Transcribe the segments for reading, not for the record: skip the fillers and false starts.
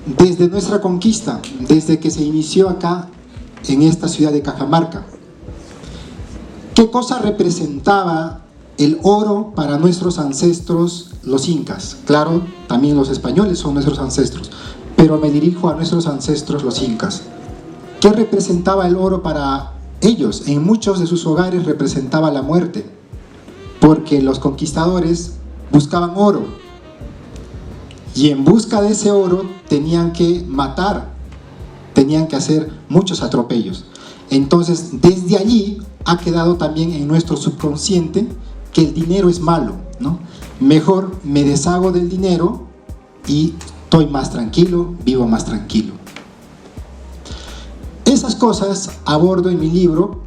desde nuestra conquista, desde que se inició acá en esta ciudad de Cajamarca. ¿Qué cosa representaba el oro para nuestros ancestros, los incas? Claro, también los españoles son nuestros ancestros, pero me dirijo a nuestros ancestros, los incas. ¿Qué representaba el oro para ellos? En muchos de sus hogares representaba la muerte, porque los conquistadores buscaban oro, y en busca de ese oro tenían que matar, tenían que hacer muchos atropellos. Entonces, desde allí ha quedado también en nuestro subconsciente que el dinero es malo, ¿no? Mejor me deshago del dinero y estoy más tranquilo, vivo más tranquilo. Esas cosas abordo en mi libro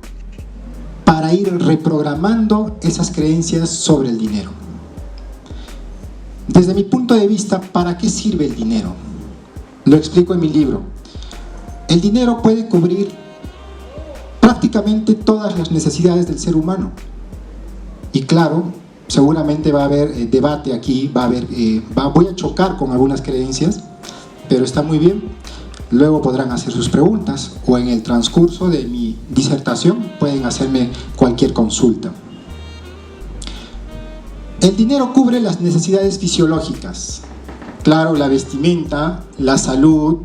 para ir reprogramando esas creencias sobre el dinero. Desde mi punto de vista, ¿para qué sirve el dinero? Lo explico en mi libro. El dinero puede cubrir prácticamente todas las necesidades del ser humano. Y claro, seguramente va a haber debate aquí, voy a chocar con algunas creencias, pero está muy bien. Luego podrán hacer sus preguntas o en el transcurso de mi disertación pueden hacerme cualquier consulta. El dinero cubre las necesidades fisiológicas. Claro, la vestimenta, la salud,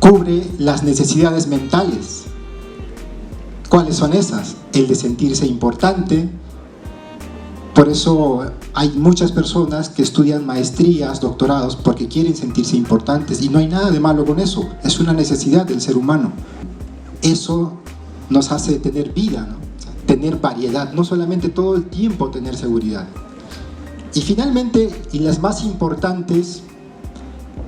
cubre las necesidades mentales. ¿Cuáles son esas? El de sentirse importante. Por eso hay muchas personas que estudian maestrías, doctorados, porque quieren sentirse importantes, y no hay nada de malo con eso, es una necesidad del ser humano. Eso nos hace tener vida, ¿no? Tener variedad, no solamente todo el tiempo tener seguridad. Y finalmente, y las más importantes,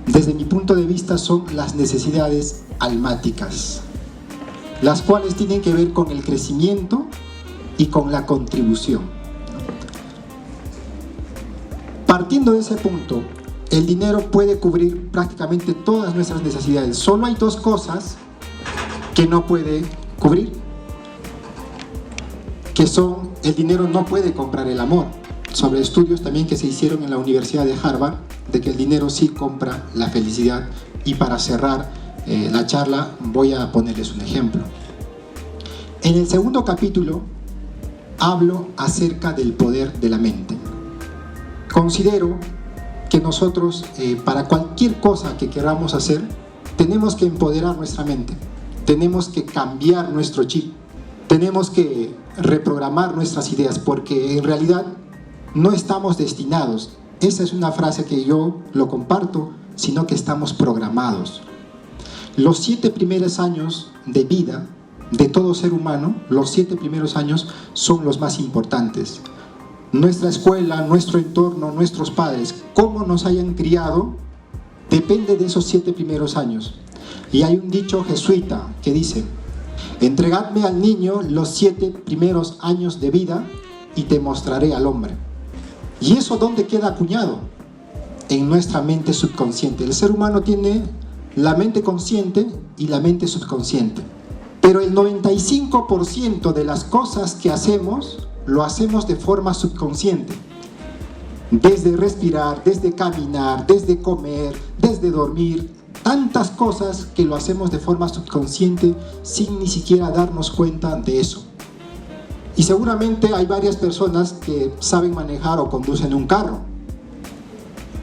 desde mi punto de vista, son las necesidades almáticas, las cuales tienen que ver con el crecimiento y con la contribución. Partiendo de ese punto, el dinero puede cubrir prácticamente todas nuestras necesidades. Solo hay dos cosas que no puede cubrir, que son: el dinero no puede comprar el amor. Sobre estudios también que se hicieron en la Universidad de Harvard, de que el dinero sí compra la felicidad. Y para cerrar la charla, voy a ponerles un ejemplo. En el segundo capítulo hablo acerca del poder de la mente. Considero que nosotros, para cualquier cosa que queramos hacer, tenemos que empoderar nuestra mente, tenemos que cambiar nuestro chip, tenemos que reprogramar nuestras ideas, porque en realidad no estamos destinados. Esa es una frase que yo lo comparto, sino que estamos programados. Los 7 primeros años de vida de todo ser humano, los 7 primeros años son los más importantes. Nuestra escuela, nuestro entorno, nuestros padres, cómo nos hayan criado, depende de esos 7 primeros años. Y hay un dicho jesuita que dice: entregadme al niño los 7 primeros años de vida y te mostraré al hombre. ¿Y eso dónde queda acuñado? En nuestra mente subconsciente. El ser humano tiene la mente consciente y la mente subconsciente. Pero el 95% de las cosas que hacemos, lo hacemos de forma subconsciente. Desde respirar, desde caminar, desde comer, desde dormir. Tantas cosas que lo hacemos de forma subconsciente sin ni siquiera darnos cuenta de eso. Y seguramente hay varias personas que saben manejar o conducen un carro.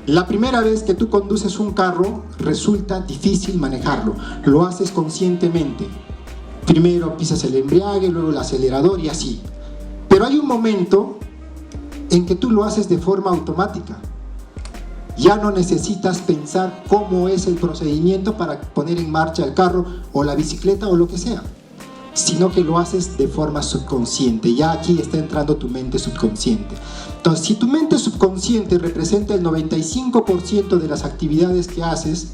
La primera vez que tú conduces un carro resulta difícil manejarlo. Lo haces conscientemente. Primero pisas el embriague, luego el acelerador y así. Pero hay un momento en que tú lo haces de forma automática. Ya no necesitas pensar cómo es el procedimiento para poner en marcha el carro o la bicicleta o lo que sea, sino que lo haces de forma subconsciente. Ya aquí está entrando tu mente subconsciente. Entonces, si tu mente subconsciente representa el 95% de las actividades que haces,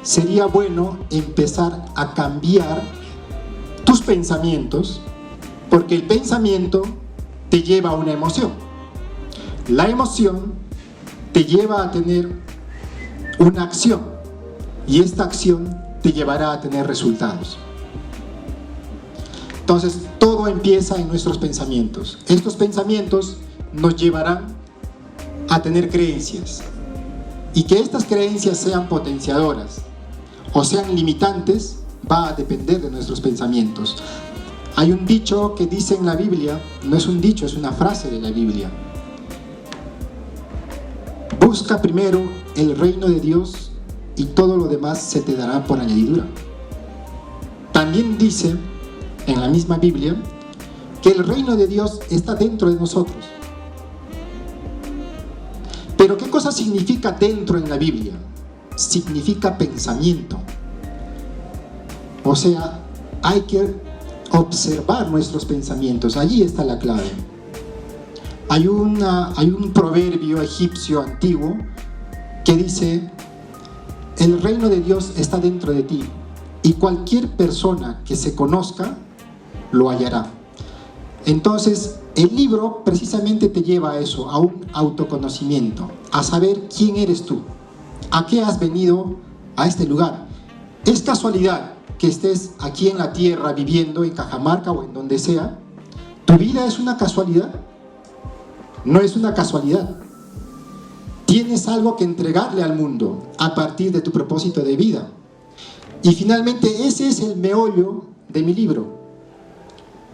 sería bueno empezar a cambiar tus pensamientos, porque el pensamiento te lleva a una emoción. La emoción te lleva a tener una acción, y esta acción te llevará a tener resultados. Entonces, todo empieza en nuestros pensamientos. Estos pensamientos nos llevarán a tener creencias. Y que estas creencias sean potenciadoras o sean limitantes va a depender de nuestros pensamientos. Hay un dicho que dice en la Biblia, no es un dicho, es una frase de la Biblia: busca primero el reino de Dios y todo lo demás se te dará por añadidura. También dice en la misma Biblia que el reino de Dios está dentro de nosotros. Pero ¿qué cosa significa dentro en la Biblia? Significa pensamiento. O sea, hay que observar nuestros pensamientos. Allí está la clave. Hay un proverbio egipcio antiguo que dice: el reino de Dios está dentro de ti, y cualquier persona que se conozca lo hallará. Entonces, el libro precisamente te lleva a eso, a un autoconocimiento, a saber quién eres tú, a qué has venido a este lugar. ¿Es casualidad que estés aquí en la tierra viviendo en Cajamarca o en donde sea? ¿Tu vida es una casualidad? No es una casualidad. Tienes algo que entregarle al mundo a partir de tu propósito de vida. Y finalmente ese es el meollo de mi libro.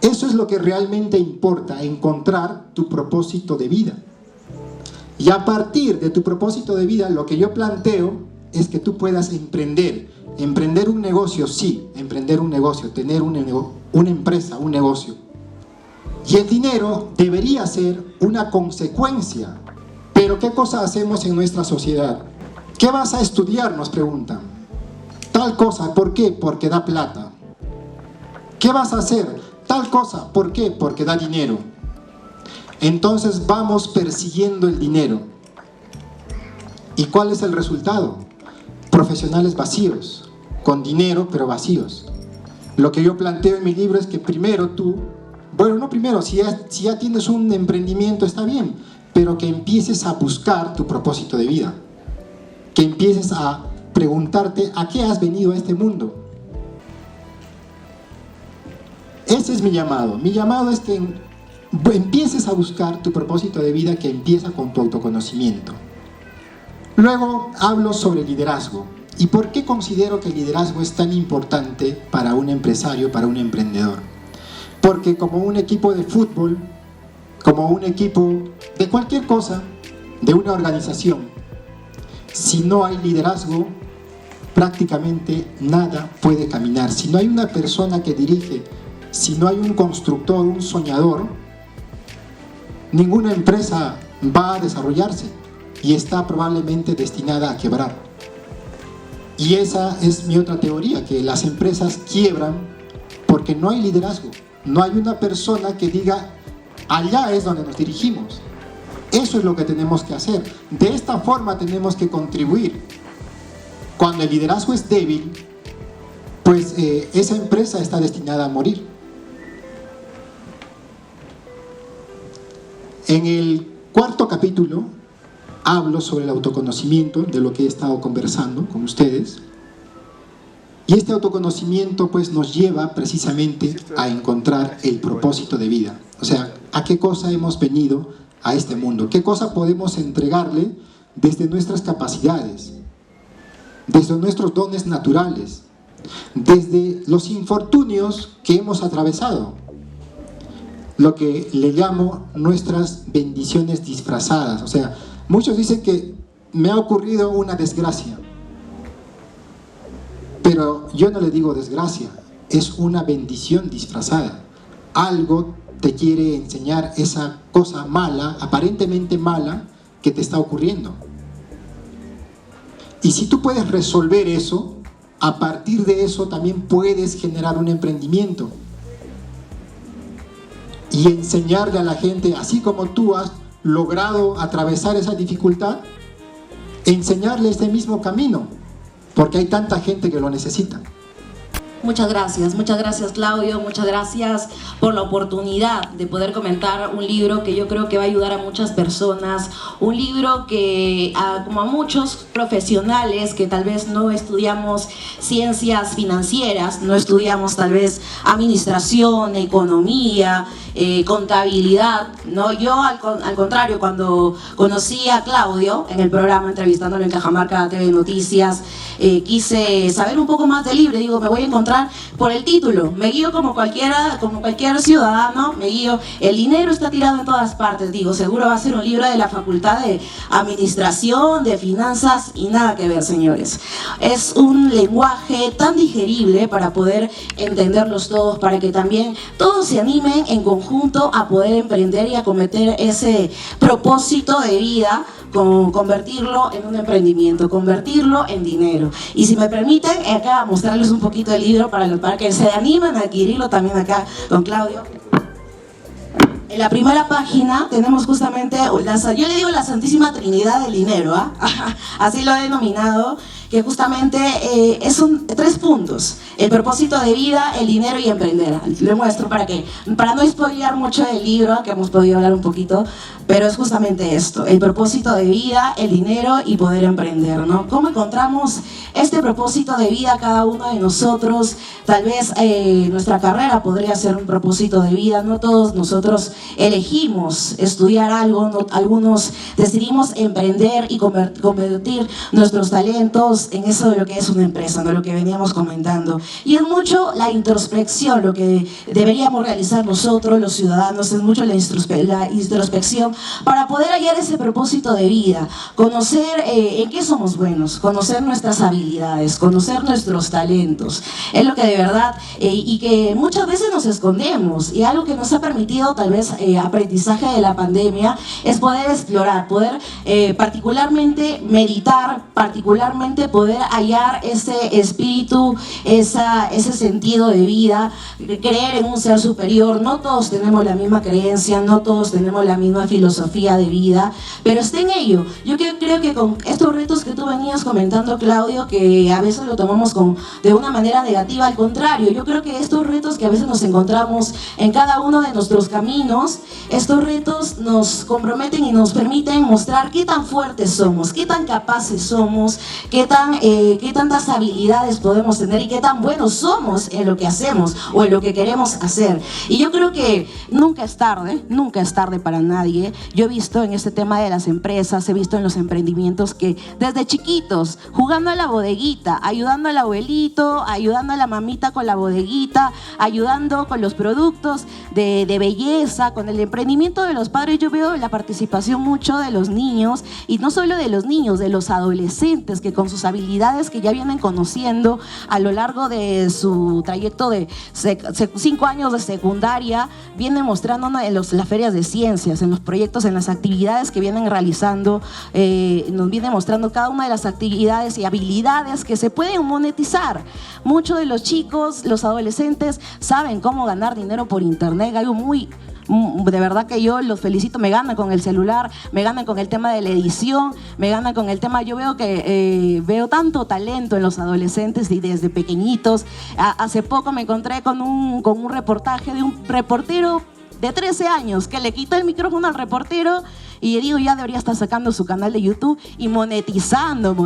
Eso es lo que realmente importa, encontrar tu propósito de vida. Y a partir de tu propósito de vida, lo que yo planteo es que tú puedas emprender un negocio, sí, emprender un negocio, tener una empresa, un negocio. Y el dinero debería ser una consecuencia. Pero ¿qué cosa hacemos en nuestra sociedad? ¿Qué vas a estudiar?, nos preguntan. Tal cosa, ¿por qué? Porque da plata. ¿Qué vas a hacer? Tal cosa, ¿por qué? Porque da dinero. Entonces vamos persiguiendo el dinero. ¿Y cuál es el resultado? Profesionales vacíos, con dinero pero vacíos. Lo que yo planteo en mi libro es que primero tú, si ya tienes un emprendimiento está bien, pero que empieces a buscar tu propósito de vida. Que empieces a preguntarte a qué has venido a este mundo. Ese es mi llamado. Mi llamado es que empieces a buscar tu propósito de vida, que empieza con tu autoconocimiento. Luego hablo sobre liderazgo. ¿Y por qué considero que el liderazgo es tan importante para un empresario, para un emprendedor? Porque como un equipo de fútbol, como un equipo de cualquier cosa, de una organización, si no hay liderazgo, prácticamente nada puede caminar. Si no hay una persona que dirige, si no hay un constructor, un soñador, ninguna empresa va a desarrollarse y está probablemente destinada a quebrar. Y esa es mi otra teoría, que las empresas quiebran porque no hay liderazgo. No hay una persona que diga: allá es donde nos dirigimos. Eso es lo que tenemos que hacer. De esta forma tenemos que contribuir. Cuando el liderazgo es débil, pues esa empresa está destinada a morir. En el cuarto capítulo hablo sobre el autoconocimiento, de lo que he estado conversando con ustedes. Y este autoconocimiento pues nos lleva precisamente a encontrar el propósito de vida. O sea, ¿a qué cosa hemos venido a este mundo? ¿Qué cosa podemos entregarle desde nuestras capacidades? Desde nuestros dones naturales, desde los infortunios que hemos atravesado, lo que le llamo nuestras bendiciones disfrazadas. O sea, muchos dicen que me ha ocurrido una desgracia, pero yo no le digo desgracia, es una bendición disfrazada. Algo te quiere enseñar esa cosa mala, aparentemente mala, que te está ocurriendo. Y si tú puedes resolver eso, a partir de eso también puedes generar un emprendimiento y enseñarle a la gente, así como tú has logrado atravesar esa dificultad, enseñarle este mismo camino, porque hay tanta gente que lo necesita. Muchas gracias Claudio, muchas gracias por la oportunidad de poder comentar un libro que yo creo que va a ayudar a muchas personas, un libro que como a muchos profesionales que tal vez no estudiamos ciencias financieras, no estudiamos tal vez administración, economía, contabilidad, ¿no? Yo al contrario, cuando conocí a Claudio en el programa entrevistándolo en Cajamarca TV Noticias, quise saber un poco más del libro. Digo, me voy a encontrar por el título, me guío como cualquier ciudadano, me guío, el dinero está tirado en todas partes, digo, seguro va a ser un libro de la Facultad de Administración, de Finanzas, y nada que ver, señores. Es un lenguaje tan digerible para poder entenderlos todos, para que también todos se animen en conjunto a poder emprender y a cometer ese propósito de vida, convertirlo en un emprendimiento, convertirlo en dinero. Y si me permiten, acá mostrarles un poquito el libro para que se animen a adquirirlo también acá con Claudio. En la primera página tenemos justamente, yo le digo la Santísima Trinidad del dinero, ¿ah? Así lo he denominado, que justamente son 3 puntos: el propósito de vida, el dinero y emprender. Lo muestro para no spoilear mucho del libro, que hemos podido hablar un poquito, pero es justamente esto: el propósito de vida, el dinero y poder emprender, ¿no? ¿Cómo encontramos este propósito de vida cada uno de nosotros? Tal vez nuestra carrera podría ser un propósito de vida. No todos nosotros elegimos estudiar algo, no, algunos decidimos emprender y convertir nuestros talentos en eso de lo que es una empresa, ¿no? Lo que veníamos comentando. Y es mucho la introspección, lo que deberíamos realizar nosotros, los ciudadanos, es mucho la introspección para poder hallar ese propósito de vida, conocer en qué somos buenos, conocer nuestras habilidades, conocer nuestros talentos. Es lo que de verdad, y que muchas veces nos escondemos, y algo que nos ha permitido tal vez aprendizaje de la pandemia es poder explorar, poder particularmente meditar, particularmente poder hallar ese espíritu, ese sentido de vida, creer en un ser superior. No todos tenemos la misma creencia, no todos tenemos la misma filosofía de vida, pero está en ello. Yo creo que con estos retos que tú venías comentando, Claudio, que a veces lo tomamos de una manera negativa, al contrario, yo creo que estos retos que a veces nos encontramos en cada uno de nuestros caminos, estos retos nos comprometen y nos permiten mostrar qué tan fuertes somos, qué tan capaces somos, qué tantas habilidades podemos tener y qué tan buenos somos en lo que hacemos o en lo que queremos hacer. Y yo creo que nunca es tarde para nadie. Yo he visto en este tema de las empresas, he visto en los emprendimientos que desde chiquitos, jugando a la bodeguita, ayudando al abuelito, ayudando a la mamita con la bodeguita, ayudando con los productos de belleza, con el emprendimiento de los padres, yo veo la participación mucho de los niños, y no solo de los niños, de los adolescentes, que con sus habilidades que ya vienen conociendo a lo largo de su trayecto de 5 años de secundaria, vienen mostrándonos en las ferias de ciencias, en los proyectos, en las actividades que vienen realizando, nos vienen mostrando cada una de las actividades y habilidades que se pueden monetizar. Muchos de los chicos, los adolescentes, saben cómo ganar dinero por internet, algo de verdad que yo los felicito. Me ganan con el celular, me ganan con el tema de la edición, me ganan con el tema, yo veo que veo tanto talento en los adolescentes y desde pequeñitos. Hace poco me encontré con un reportaje de un reportero de 13 años que le quitó el micrófono al reportero, y digo, ya debería estar sacando su canal de YouTube y monetizando,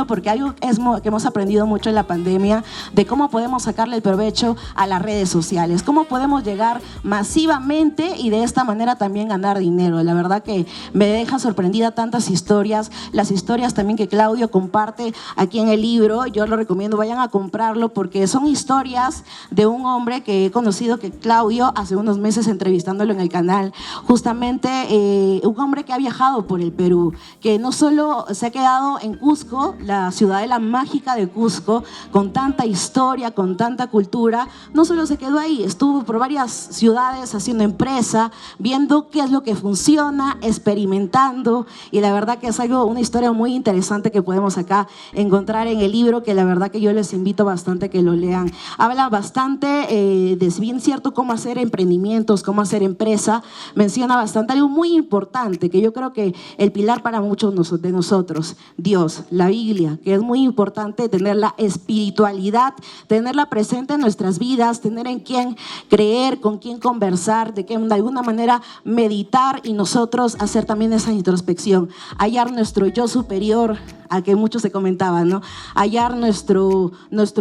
porque algo que hemos aprendido mucho en la pandemia, de cómo podemos sacarle el provecho a las redes sociales, cómo podemos llegar masivamente y de esta manera también ganar dinero. La verdad que me deja sorprendida tantas historias, las historias también que Claudio comparte aquí en el libro. Yo lo recomiendo, vayan a comprarlo, porque son historias de un hombre que he conocido, que Claudio hace unos meses entrevistándolo en el canal, justamente un hombre que ha viajado por el Perú, que no solo se ha quedado en Cusco, la ciudadela mágica de Cusco, con tanta historia, con tanta cultura, no solo se quedó ahí, estuvo por varias ciudades haciendo empresa, viendo qué es lo que funciona, experimentando, y la verdad que es una historia muy interesante que podemos acá encontrar en el libro, que la verdad que yo les invito bastante a que lo lean. Habla bastante de, si bien cierto, cómo hacer emprendimientos, cómo hacer empresa, menciona bastante algo muy importante, que yo creo que el pilar para muchos de nosotros, Dios, la Biblia, que es muy importante tener la espiritualidad, tenerla presente en nuestras vidas, tener en quién creer, con quién conversar, de alguna manera meditar y nosotros hacer también esa introspección, hallar nuestro yo superior, a que muchos se comentaban, ¿no? Hallar nuestro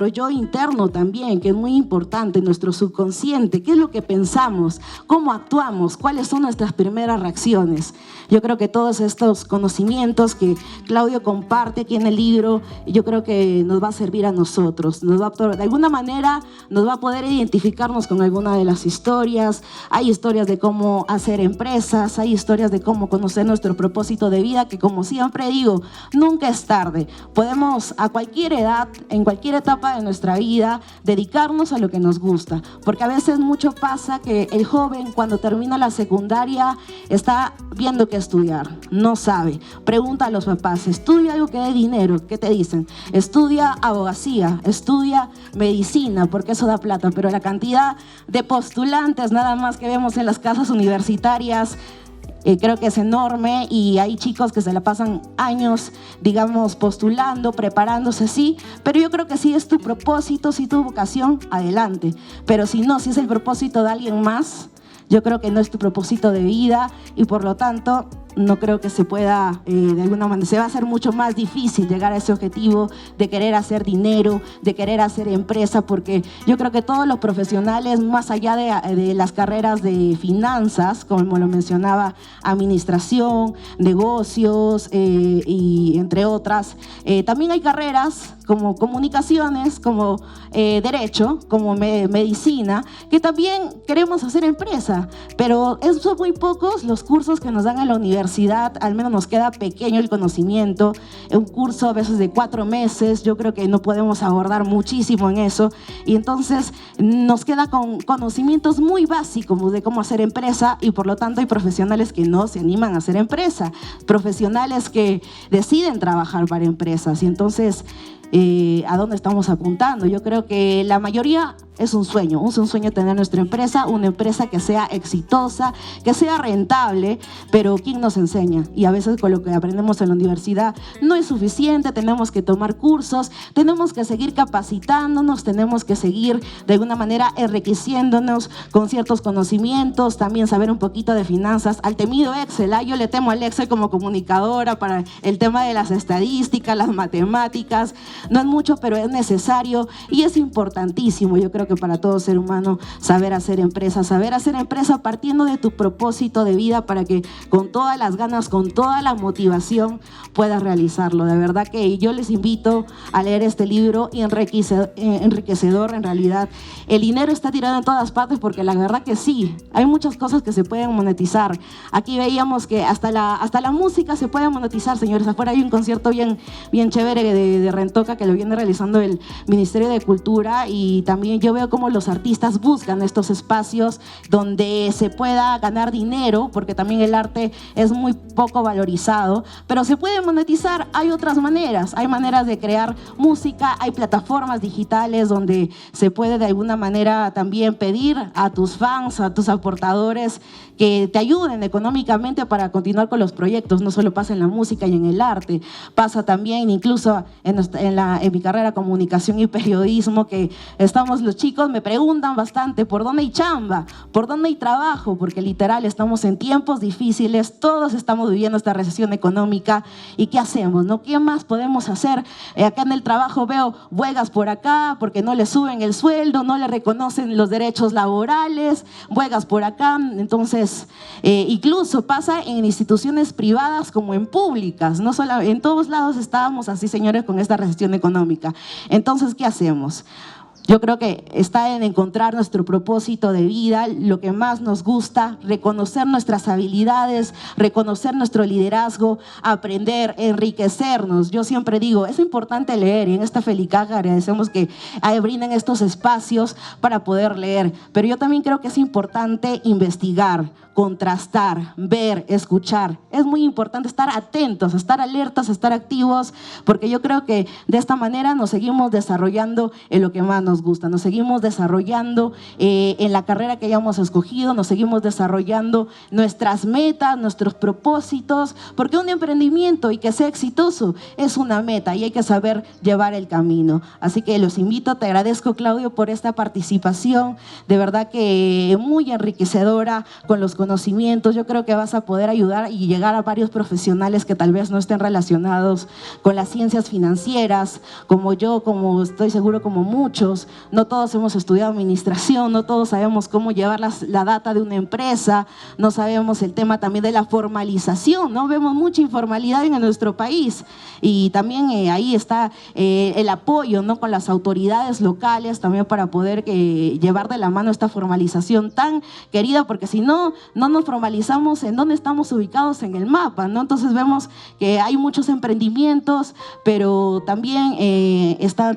yo interno también, que es muy importante, nuestro subconsciente, qué es lo que pensamos, cómo actuamos, cuáles son nuestras primeras reacciones. Yo creo que todos estos conocimientos que Claudio comparte aquí en el libro, yo creo que nos va a servir a nosotros, de alguna manera nos va a poder identificarnos con alguna de las historias. Hay historias de cómo hacer empresas, hay historias de cómo conocer nuestro propósito de vida, que como siempre digo, nunca es tarde. Podemos a cualquier edad, en cualquier etapa de nuestra vida, dedicarnos a lo que nos gusta, porque a veces mucho pasa que el joven cuando termina la secundaria está viendo qué estudiar, no sabe, pregunta a los papás, estudia algo que dé dinero, ¿qué te dicen? Estudia abogacía, estudia medicina, porque eso da plata, pero la cantidad de postulantes nada más que vemos en las casas universitarias creo que es enorme, y hay chicos que se la pasan años, digamos, postulando, preparándose, sí, pero yo creo que si es tu propósito, si tu vocación, adelante, pero si no, si es el propósito de alguien más, yo creo que no es tu propósito de vida y por lo tanto no creo que se pueda, de alguna manera, se va a hacer mucho más difícil llegar a ese objetivo de querer hacer dinero, de querer hacer empresa, porque yo creo que todos los profesionales, más allá de las carreras de finanzas, como lo mencionaba, administración, negocios y entre otras, también hay carreras como comunicaciones, como derecho, como medicina, que también queremos hacer empresa, pero son muy pocos los cursos que nos dan en la universidad, al menos nos queda pequeño el conocimiento, un curso a veces de 4 meses, yo creo que no podemos abordar muchísimo en eso, y entonces nos queda con conocimientos muy básicos de cómo hacer empresa, y por lo tanto hay profesionales que no se animan a hacer empresa, profesionales que deciden trabajar para empresas, y entonces ¿a dónde estamos apuntando? Yo creo que la mayoría es un sueño tener nuestra empresa, una empresa que sea exitosa, que sea rentable, pero ¿quién nos enseña? Y a veces con lo que aprendemos en la universidad no es suficiente, tenemos que tomar cursos, tenemos que seguir capacitándonos, tenemos que seguir de alguna manera enriqueciéndonos con ciertos conocimientos, también saber un poquito de finanzas, al temido Excel, yo le temo al Excel como comunicadora para el tema de las estadísticas, las matemáticas, no es mucho, pero es necesario y es importantísimo, yo creo que para todo ser humano, saber hacer empresa partiendo de tu propósito de vida para que con todas las ganas, con toda la motivación puedas realizarlo. De verdad que yo les invito a leer este libro y enriquecedor en realidad. El dinero está tirado en todas partes porque la verdad que sí, hay muchas cosas que se pueden monetizar. Aquí veíamos que hasta la música se puede monetizar, señores. Afuera hay un concierto bien chévere de Rentoca que lo viene realizando el Ministerio de Cultura, y también yo veo cómo los artistas buscan estos espacios donde se pueda ganar dinero, porque también el arte es muy poco valorizado, pero se puede monetizar. Hay otras maneras, hay maneras de crear música, hay plataformas digitales donde se puede de alguna manera también pedir a tus fans, a tus aportadores que te ayuden económicamente para continuar con los proyectos. No solo pasa en la música y en el arte, pasa también incluso en mi carrera comunicación y periodismo, que estamos los chicos me preguntan bastante por dónde hay chamba, por dónde hay trabajo, porque literal estamos en tiempos difíciles, todos estamos viviendo esta recesión económica, y ¿qué hacemos? ¿No? ¿Qué más podemos hacer? Acá en el trabajo veo huelgas por acá porque no le suben el sueldo, no le reconocen los derechos laborales, huelgas por acá, entonces incluso pasa en instituciones privadas como en públicas, no solo en todos lados estábamos así, señores, con esta recesión económica. Entonces, ¿qué hacemos? Yo creo que está en encontrar nuestro propósito de vida, lo que más nos gusta, reconocer nuestras habilidades, reconocer nuestro liderazgo, aprender, enriquecernos. Yo siempre digo, es importante leer, y en esta Felicaja agradecemos que brinden estos espacios para poder leer, pero yo también creo que es importante investigar, contrastar, ver, escuchar. Es muy importante estar atentos, estar alertas, estar activos, porque yo creo que de esta manera nos seguimos desarrollando en lo que más nos nos gusta, nos seguimos desarrollando en la carrera que hayamos escogido, nos seguimos desarrollando nuestras metas, nuestros propósitos, porque un emprendimiento y que sea exitoso es una meta y hay que saber llevar el camino. Así que los invito, te agradezco, Claudio, por esta participación, de verdad que muy enriquecedora con los conocimientos. Yo creo que vas a poder ayudar y llegar a varios profesionales que tal vez no estén relacionados con las ciencias financieras, como yo, como estoy seguro como muchos. No todos hemos estudiado administración, no todos sabemos cómo llevar la data de una empresa, no sabemos el tema también de la formalización, ¿no? Vemos mucha informalidad en nuestro país y también ahí está el apoyo, ¿no?, con las autoridades locales también para poder llevar de la mano esta formalización tan querida, porque si no nos formalizamos en dónde estamos ubicados en el mapa, ¿no? Entonces vemos que hay muchos emprendimientos, pero también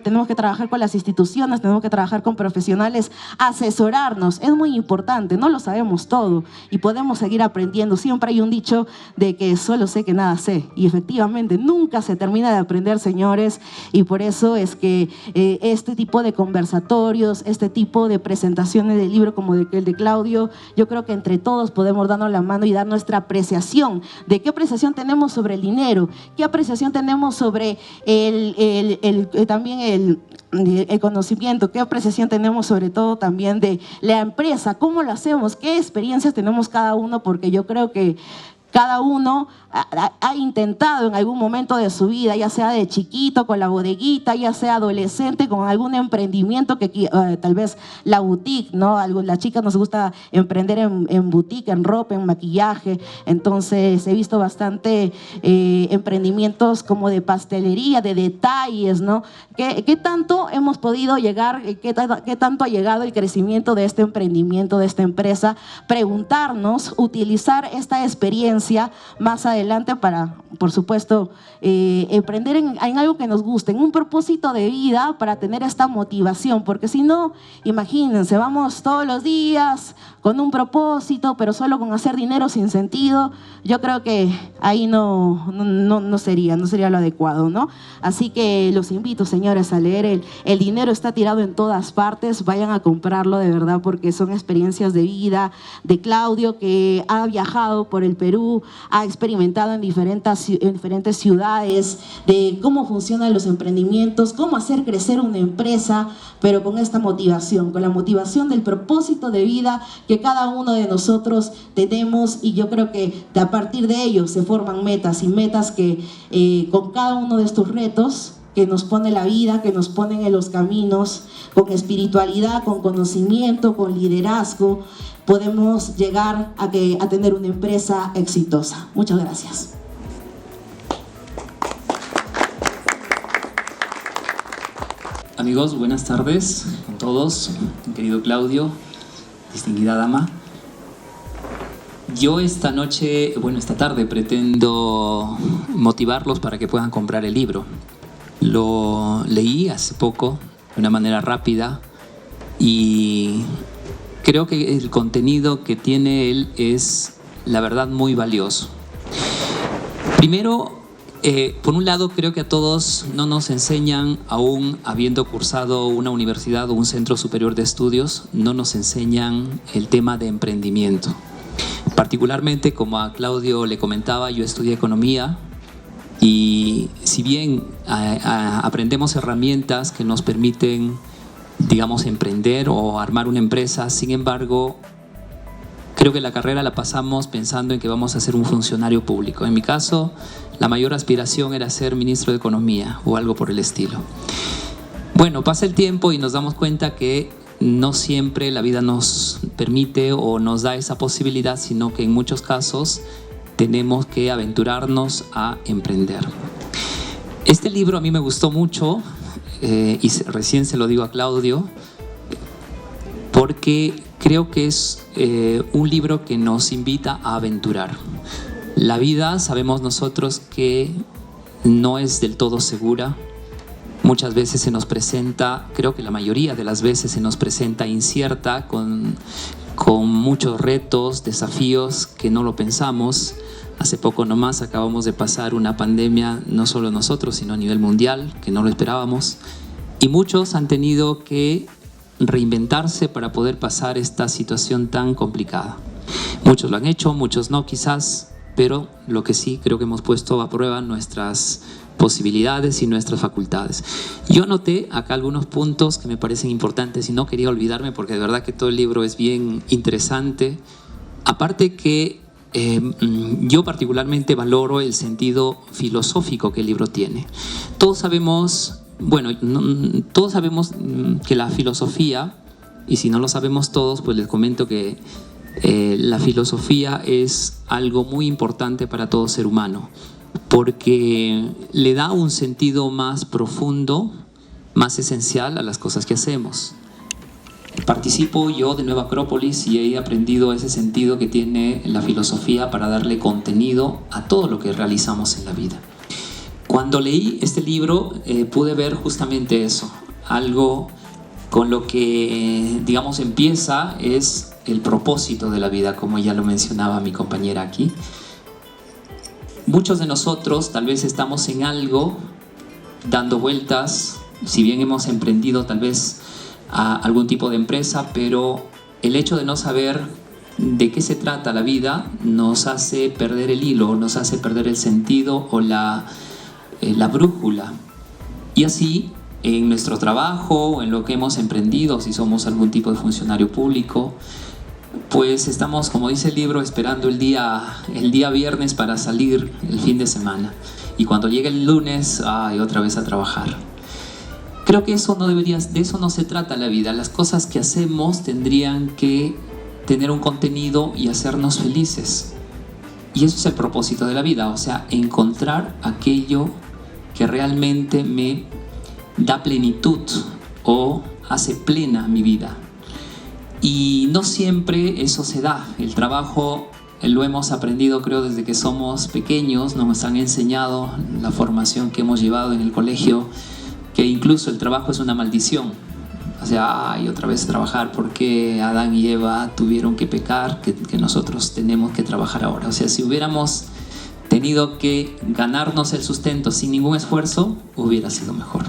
tenemos que trabajar con las instituciones, tenemos que trabajar con profesionales, asesorarnos, es muy importante, no lo sabemos todo y podemos seguir aprendiendo. Siempre hay un dicho de que solo sé que nada sé, y efectivamente nunca se termina de aprender, señores, y por eso es que este tipo de conversatorios, este tipo de presentaciones de libro como el de Claudio, yo creo que entre todos podemos darnos la mano y dar nuestra apreciación. ¿De qué apreciación tenemos sobre el dinero? ¿Qué apreciación tenemos sobre también el conocimiento? ¿Qué apreciación tenemos sobre todo también de la empresa? ¿Cómo lo hacemos? ¿Qué experiencias tenemos cada uno? Porque yo creo que cada uno ha intentado en algún momento de su vida, ya sea de chiquito con la bodeguita, ya sea adolescente con algún emprendimiento que tal vez la boutique, ¿no? Las chicas nos gusta emprender en boutique, en ropa, en maquillaje. Entonces he visto bastante emprendimientos como de pastelería, de detalles, ¿no? ¿Qué tanto hemos podido llegar, qué tanto ha llegado el crecimiento de este emprendimiento, de esta empresa? Preguntarnos, utilizar esta experiencia más adelante para, por supuesto, emprender en algo que nos guste, en un propósito de vida para tener esta motivación, porque si no, imagínense, vamos todos los días con un propósito, pero solo con hacer dinero sin sentido. Yo creo que ahí no sería lo adecuado, ¿no? Así que los invito, señores, a leer El dinero está tirado en todas partes. Vayan a comprarlo de verdad, porque son experiencias de vida de Claudio, que ha viajado por el Perú, ha experimentado en diferentes ciudades de cómo funcionan los emprendimientos, cómo hacer crecer una empresa, pero con esta motivación, con la motivación del propósito de vida que cada uno de nosotros tenemos. Y yo creo que a partir de ello se forman metas, y metas que con cada uno de estos retos que nos pone la vida, que nos ponen en los caminos, con espiritualidad, con conocimiento, con liderazgo, podemos llegar a tener una empresa exitosa. Muchas gracias. Amigos, buenas tardes con todos. Querido Claudio, distinguida dama. Yo esta tarde pretendo motivarlos para que puedan comprar el libro. Lo leí hace poco de una manera rápida y creo que el contenido que tiene él es, la verdad, muy valioso. Primero, por un lado, creo que a todos no nos enseñan, aún habiendo cursado una universidad o un centro superior de estudios, no nos enseñan el tema de emprendimiento. Particularmente, como a Claudio le comentaba, yo estudié economía y si bien aprendemos herramientas que nos permiten, digamos, emprender o armar una empresa, sin embargo, creo que la carrera la pasamos pensando en que vamos a ser un funcionario público. En mi caso, la mayor aspiración era ser ministro de Economía o algo por el estilo. Bueno, pasa el tiempo y nos damos cuenta que no siempre la vida nos permite o nos da esa posibilidad, sino que en muchos casos tenemos que aventurarnos a emprender. Este libro a mí me gustó mucho, y recién se lo digo a Claudio, porque creo que es un libro que nos invita a aventurar. La vida, sabemos nosotros que no es del todo segura. Muchas veces se nos presenta, creo que la mayoría de las veces se nos presenta incierta, con muchos retos, desafíos que no lo pensamos. Hace poco nomás acabamos de pasar una pandemia, no solo nosotros, sino a nivel mundial, que no lo esperábamos. Y muchos han tenido que reinventarse para poder pasar esta situación tan complicada. Muchos lo han hecho, muchos no quizás, pero lo que sí creo que hemos puesto a prueba nuestras posibilidades y nuestras facultades. Yo anoté acá algunos puntos que me parecen importantes y no quería olvidarme porque de verdad que todo el libro es bien interesante. Aparte que yo particularmente valoro el sentido filosófico que el libro tiene. Todos sabemos, todos sabemos que la filosofía, y si no lo sabemos todos, pues les comento que la filosofía es algo muy importante para todo ser humano, porque le da un sentido más profundo, más esencial a las cosas que hacemos. Participo yo de Nueva Acrópolis y he aprendido ese sentido que tiene la filosofía para darle contenido a todo lo que realizamos en la vida. Cuando leí este libro pude ver justamente eso, algo con lo que, digamos, empieza es el propósito de la vida, como ya lo mencionaba mi compañera aquí. Muchos de nosotros tal vez estamos en algo, dando vueltas, si bien hemos emprendido tal vez a algún tipo de empresa, pero el hecho de no saber de qué se trata la vida nos hace perder el hilo, nos hace perder el sentido o la brújula. Y así, en nuestro trabajo, en lo que hemos emprendido, si somos algún tipo de funcionario público, pues estamos, como dice el libro, esperando el día viernes para salir el fin de semana. Y cuando llega el lunes, otra vez a trabajar. Creo que de eso no se trata la vida. Las cosas que hacemos tendrían que tener un contenido y hacernos felices. Y eso es el propósito de la vida, o sea, encontrar aquello que realmente me da plenitud o hace plena mi vida. Y no siempre eso se da. El trabajo lo hemos aprendido, creo, desde que somos pequeños. Nos han enseñado la formación que hemos llevado en el colegio, que incluso el trabajo es una maldición. O sea, otra vez trabajar, porque Adán y Eva tuvieron que pecar, que nosotros tenemos que trabajar ahora. O sea, si hubiéramos tenido que ganarnos el sustento sin ningún esfuerzo, hubiera sido mejor.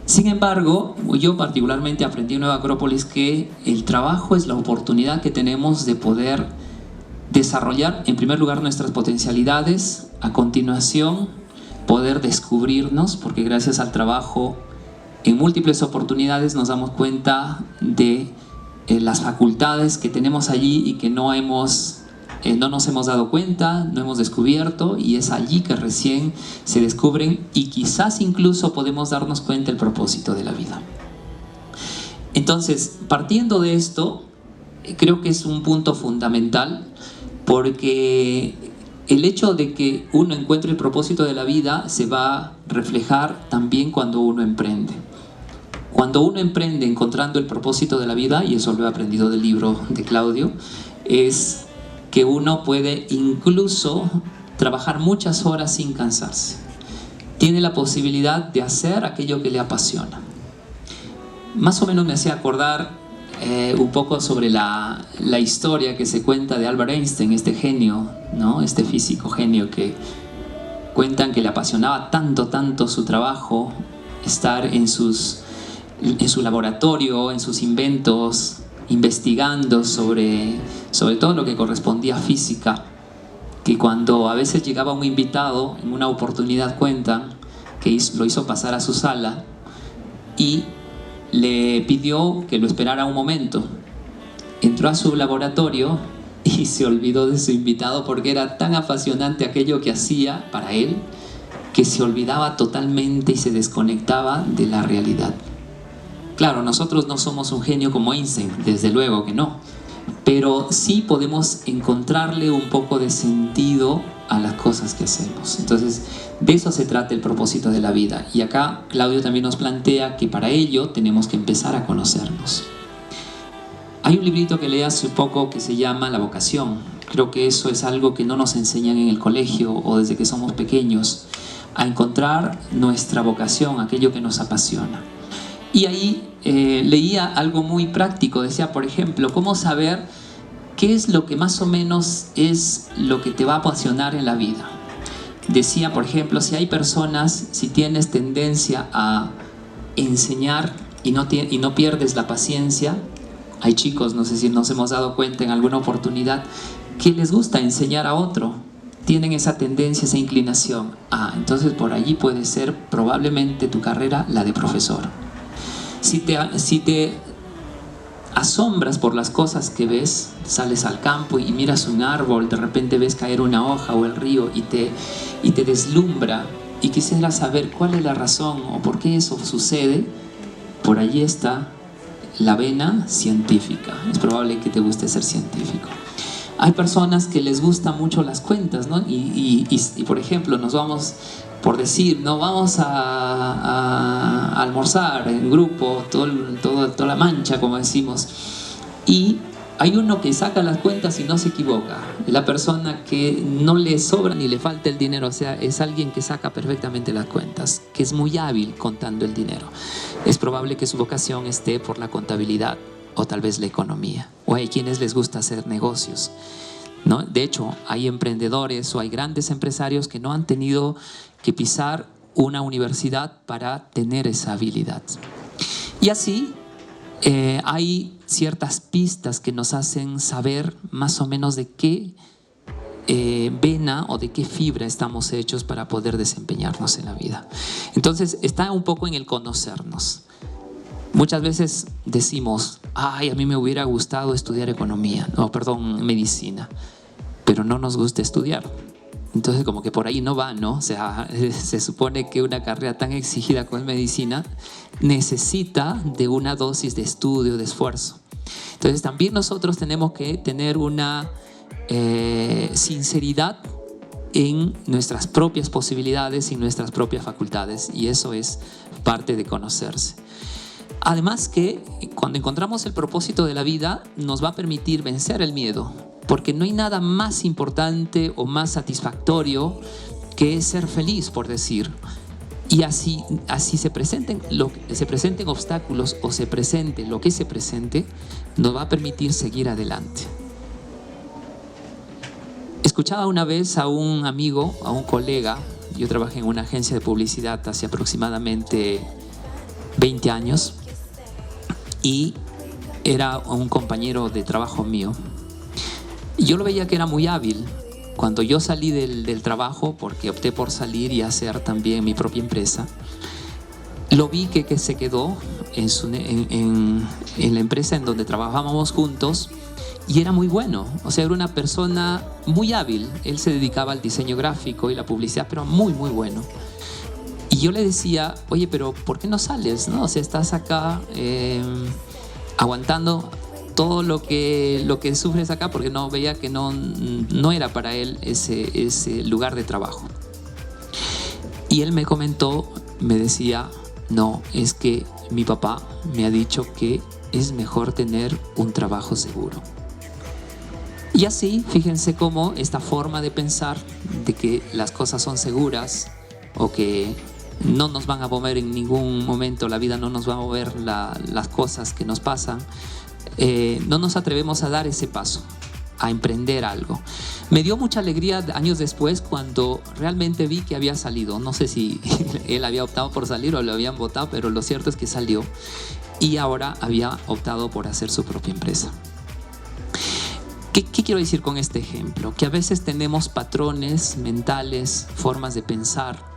Sin embargo, yo particularmente aprendí en Nueva Acrópolis que el trabajo es la oportunidad que tenemos de poder desarrollar, en primer lugar, nuestras potencialidades, a continuación, poder descubrirnos, porque gracias al trabajo, en múltiples oportunidades nos damos cuenta de las facultades que tenemos allí y que no nos hemos dado cuenta, no hemos descubierto, y es allí que recién se descubren y quizás incluso podemos darnos cuenta del propósito de la vida. Entonces, partiendo de esto, creo que es un punto fundamental, porque el hecho de que uno encuentre el propósito de la vida se va a reflejar también cuando uno emprende. Cuando uno emprende encontrando el propósito de la vida, y eso lo he aprendido del libro de Claudio, es que uno puede incluso trabajar muchas horas sin cansarse. Tiene la posibilidad de hacer aquello que le apasiona. Más o menos me hacía acordar un poco sobre la historia que se cuenta de Albert Einstein, este genio, ¿no? Este físico genio que cuentan que le apasionaba tanto su trabajo, estar en su laboratorio, en sus inventos, investigando sobre todo lo que correspondía a física, que cuando a veces llegaba un invitado, en una oportunidad cuentan que lo hizo pasar a su sala y le pidió que lo esperara un momento. Entró a su laboratorio y se olvidó de su invitado porque era tan apasionante aquello que hacía para él que se olvidaba totalmente y se desconectaba de la realidad. Claro, nosotros no somos un genio como Einstein, desde luego que no, pero sí podemos encontrarle un poco de sentido a las cosas que hacemos. Entonces, de eso se trata el propósito de la vida. Y acá Claudio también nos plantea que para ello tenemos que empezar a conocernos. Hay un librito que leí hace poco que se llama La vocación. Creo que eso es algo que no nos enseñan en el colegio o desde que somos pequeños, a encontrar nuestra vocación, aquello que nos apasiona. Y ahí leía algo muy práctico. Decía, por ejemplo, cómo saber qué es lo que más o menos es lo que te va a apasionar en la vida. Decía, por ejemplo, si hay personas, si tienes tendencia a enseñar y no pierdes la paciencia. Hay chicos, no sé si nos hemos dado cuenta en alguna oportunidad, que les gusta enseñar a otro. Tienen esa tendencia, esa inclinación. Entonces por allí puede ser probablemente tu carrera la de profesor. Si te asombras por las cosas que ves, sales al campo y miras un árbol, de repente ves caer una hoja o el río y te deslumbra, y quisieras saber cuál es la razón o por qué eso sucede, por allí está la vena científica. Es probable que te guste ser científico. Hay personas que les gustan mucho las cuentas, ¿no? Y por ejemplo, nos vamos, por decir, no vamos a almorzar en grupo, toda la mancha, como decimos, y hay uno que saca las cuentas y no se equivoca. La persona que no le sobra ni le falta el dinero, o sea, es alguien que saca perfectamente las cuentas, que es muy hábil contando el dinero. Es probable que su vocación esté por la contabilidad o tal vez la economía. O hay quienes les gusta hacer negocios, ¿no? De hecho, hay emprendedores o hay grandes empresarios que no han tenido que pisar una universidad para tener esa habilidad. Y así hay ciertas pistas que nos hacen saber más o menos de qué vena o de qué fibra estamos hechos para poder desempeñarnos en la vida. Entonces está un poco en el conocernos. Muchas veces decimos, a mí me hubiera gustado estudiar medicina, pero no nos gusta estudiar. Entonces como que por ahí no va, ¿no? O sea, se supone que una carrera tan exigida como es medicina necesita de una dosis de estudio, de esfuerzo. Entonces también nosotros tenemos que tener una sinceridad en nuestras propias posibilidades y nuestras propias facultades, y eso es parte de conocerse. Además que cuando encontramos el propósito de la vida nos va a permitir vencer el miedo, porque no hay nada más importante o más satisfactorio que ser feliz, por decir. Y así se presenten obstáculos o se presente lo que se presente, nos va a permitir seguir adelante. Escuchaba una vez a un amigo, a un colega, yo trabajé en una agencia de publicidad hace aproximadamente 20 años, y era un compañero de trabajo mío. Y yo lo veía que era muy hábil. Cuando yo salí del trabajo, porque opté por salir y hacer también mi propia empresa, lo vi que se quedó en la empresa en donde trabajábamos juntos, y era muy bueno. O sea, era una persona muy hábil. Él se dedicaba al diseño gráfico y la publicidad, pero muy, muy bueno. Y yo le decía, oye, pero ¿por qué no sales? ¿No? O sea, estás acá aguantando todo lo que sufres acá, porque no veía que no era para él ese lugar de trabajo. Y él me comentó, me decía, no, es que mi papá me ha dicho que es mejor tener un trabajo seguro. Y así, fíjense cómo esta forma de pensar de que las cosas son seguras o que no nos van a mover en ningún momento, la vida no nos va a mover las cosas que nos pasan, no nos atrevemos a dar ese paso, a emprender algo. Me dio mucha alegría años después cuando realmente vi que había salido. No sé si él había optado por salir o lo habían votado, pero lo cierto es que salió y ahora había optado por hacer su propia empresa. ¿Qué quiero decir con este ejemplo? Que a veces tenemos patrones mentales, formas de pensar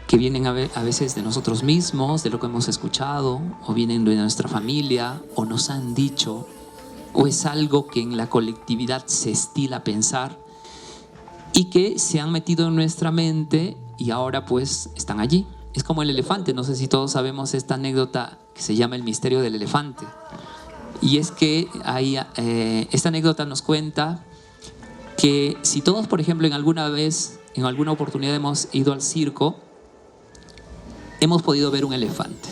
que vienen a veces de nosotros mismos, de lo que hemos escuchado, o vienen de nuestra familia, o nos han dicho, o es algo que en la colectividad se estila pensar y que se han metido en nuestra mente y ahora pues están allí. Es como el elefante, no sé si todos sabemos esta anécdota que se llama el misterio del elefante. Y es que esta anécdota nos cuenta que si todos, por ejemplo, en alguna oportunidad hemos ido al circo, hemos podido ver un elefante.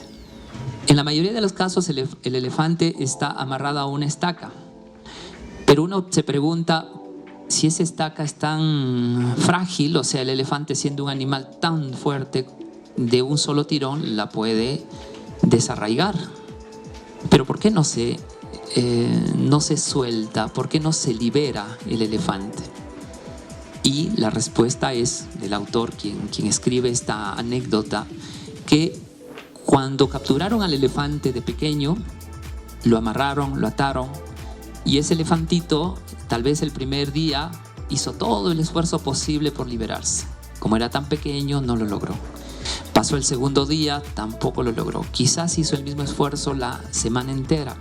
En la mayoría de los casos el elefante está amarrado a una estaca, pero uno se pregunta si esa estaca es tan frágil, o sea, el elefante siendo un animal tan fuerte, de un solo tirón la puede desarraigar. Pero ¿por qué no se suelta? ¿Por qué no se libera el elefante? Y la respuesta es del autor, quien escribe esta anécdota, que Cuando capturaron al elefante de pequeño, lo amarraron, lo ataron, y ese elefantito, tal vez el primer día, hizo todo el esfuerzo posible por liberarse. Como era tan pequeño, no lo logró. Pasó el segundo día, tampoco lo logró. Quizás hizo el mismo esfuerzo la semana entera,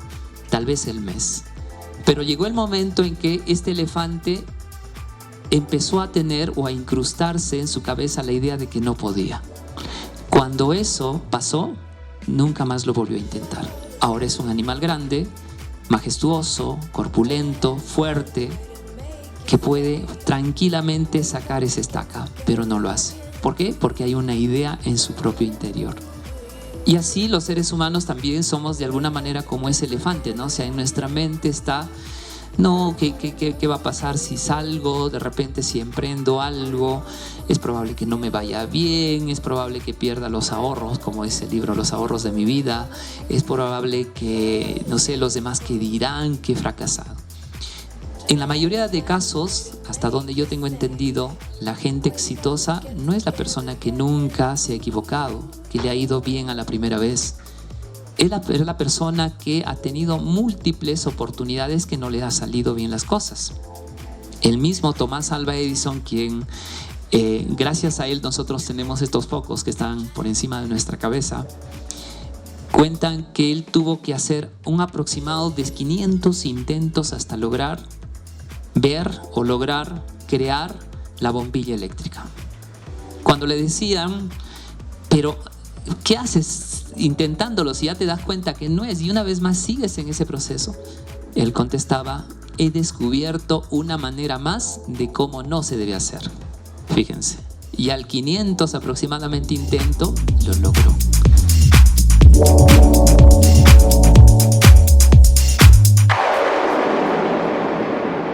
tal vez el mes. Pero llegó el momento en que este elefante empezó a tener o a incrustarse en su cabeza la idea de que no podía. Cuando eso pasó, nunca más lo volvió a intentar. Ahora es un animal grande, majestuoso, corpulento, fuerte, que puede tranquilamente sacar esa estaca, pero no lo hace. ¿Por qué? Porque hay una idea en su propio interior. Y así los seres humanos también somos de alguna manera como ese elefante, ¿no? O sea, en nuestra mente está, no, ¿qué va a pasar si salgo? De repente si emprendo algo, es probable que no me vaya bien, es probable que pierda los ahorros, como dice el libro, los ahorros de mi vida, es probable que, no sé, los demás que dirán que he fracasado. En la mayoría de casos, hasta donde yo tengo entendido, la gente exitosa no es la persona que nunca se ha equivocado, que le ha ido bien a la primera vez. Es la persona que ha tenido múltiples oportunidades que no le ha salido bien las cosas. El mismo Tomás Alva Edison, quien gracias a él nosotros tenemos estos focos que están por encima de nuestra cabeza, cuentan que él tuvo que hacer un aproximado de 500 intentos hasta lograr ver o lograr crear la bombilla eléctrica. Cuando le decían, pero ¿qué haces intentándolo si ya te das cuenta que no es? Y una vez más sigues en ese proceso. Él contestaba, he descubierto una manera más de cómo no se debe hacer. Fíjense, y al 500 aproximadamente intento, lo logró.